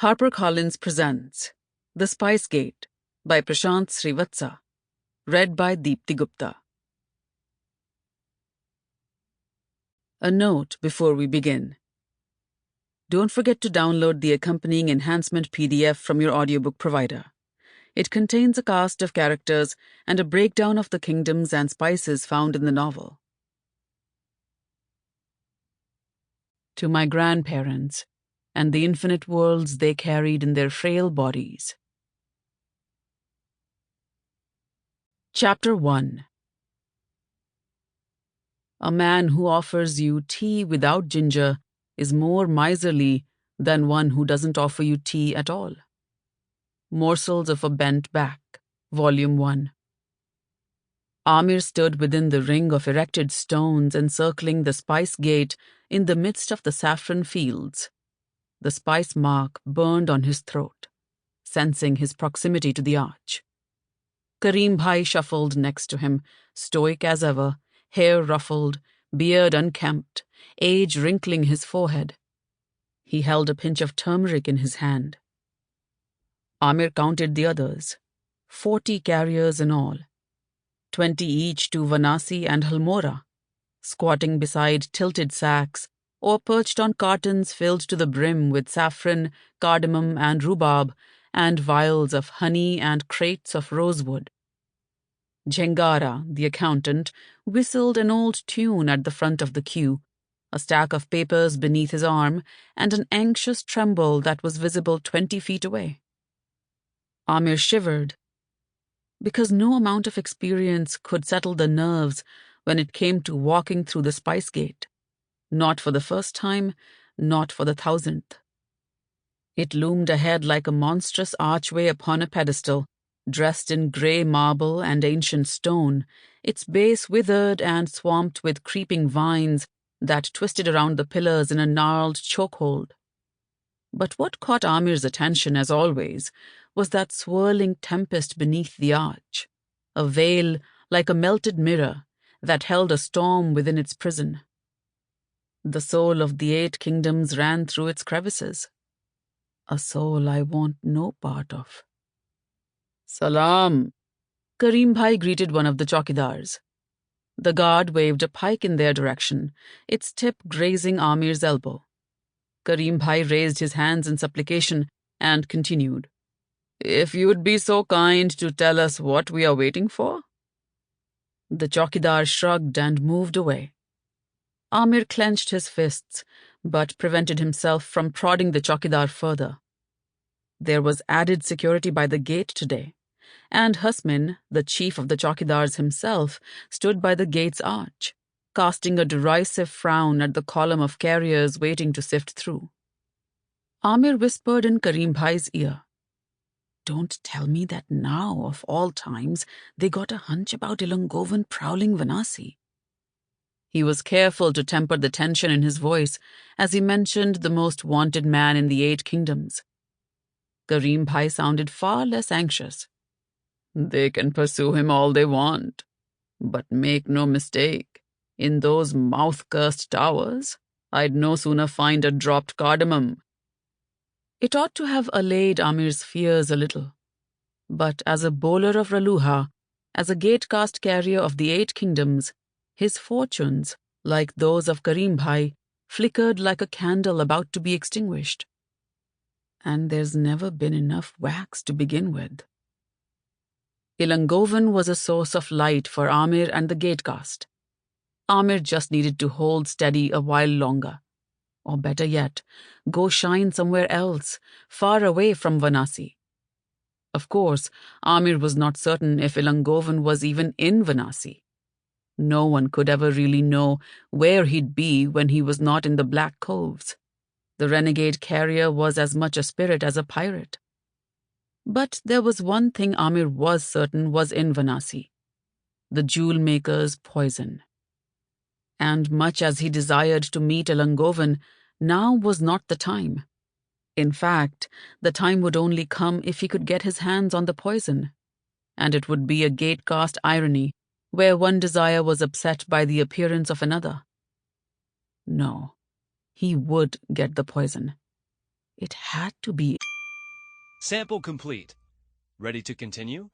HarperCollins presents The Spice Gate by Prashanth Srivatsa, read by Deepti Gupta. A note before we begin. Don't forget to download the accompanying enhancement PDF from your audiobook provider. It contains a cast of characters and a breakdown of the kingdoms and spices found in the novel. To my grandparents, and the infinite worlds they carried in their frail bodies. Chapter 1. A man who offers you tea without ginger is more miserly than one who doesn't offer you tea at all. Morsels of a Bent Back, Volume 1. Amir stood within the ring of erected stones encircling the spice gate in the midst of the saffron fields. The spice mark burned on his throat, sensing his proximity to the arch. Karim Bhai shuffled next to him, stoic as ever, hair ruffled, beard unkempt, age wrinkling his forehead. He held a pinch of turmeric in his hand. Amir counted the others, 40 carriers in all, 20 each to Vanasi and Halmora, squatting beside tilted sacks or perched on cartons filled to the brim with saffron, cardamom, and rhubarb, and vials of honey and crates of rosewood. Jhengara, the accountant, whistled an old tune at the front of the queue, a stack of papers beneath his arm, and an anxious tremble that was visible 20 feet away. Amir shivered, because no amount of experience could settle the nerves when it came to walking through the spice gate. Not for the first time, not for the 1,000th. It loomed ahead like a monstrous archway upon a pedestal, dressed in grey marble and ancient stone, its base withered and swamped with creeping vines that twisted around the pillars in a gnarled chokehold. But what caught Amir's attention, as always, was that swirling tempest beneath the arch, a veil like a melted mirror that held a storm within its prison. The soul of the 8 kingdoms ran through its crevices. A soul I want no part of. Salam! Karim Bhai greeted one of the chowkidars. The guard waved a pike in their direction, its tip grazing Amir's elbow. Karim Bhai raised his hands in supplication and continued. If you would be so kind to tell us what we are waiting for? The chowkidar shrugged and moved away. Amir clenched his fists, but prevented himself from prodding the chowkidar further. There was added security by the gate today, and Hasmin, the chief of the chowkidars himself, stood by the gate's arch, casting a derisive frown at the column of carriers waiting to sift through. Amir whispered in Karim Bhai's ear, Don't tell me that now, of all times, they got a hunch about Ilangovan prowling Vanasi. He was careful to temper the tension in his voice as he mentioned the most wanted man in the 8 kingdoms. Karim Bhai sounded far less anxious. They can pursue him all they want, but make no mistake, in those mouth-cursed towers, I'd no sooner find a dropped cardamom. It ought to have allayed Amir's fears a little, but as a bowler of Raluha, as a gate-cast carrier of the 8 kingdoms, his fortunes, like those of Karim Bhai, flickered like a candle about to be extinguished. And there's never been enough wax to begin with. Ilangovan was a source of light for Amir and the gatecast. Amir just needed to hold steady a while longer. Or better yet, go shine somewhere else, far away from Vanasi. Of course, Amir was not certain if Ilangovan was even in Vanasi. No one could ever really know where he'd be when he was not in the Black Coves. The renegade carrier was as much a spirit as a pirate. But there was one thing Amir was certain was in Vanasi: the jewel-maker's poison. And much as he desired to meet Ilangovan, now was not the time. In fact, the time would only come if he could get his hands on the poison. And it would be a gate-cast irony, where one desire was upset by the appearance of another. No, he would get the poison. It had to be Sample complete. Ready to continue?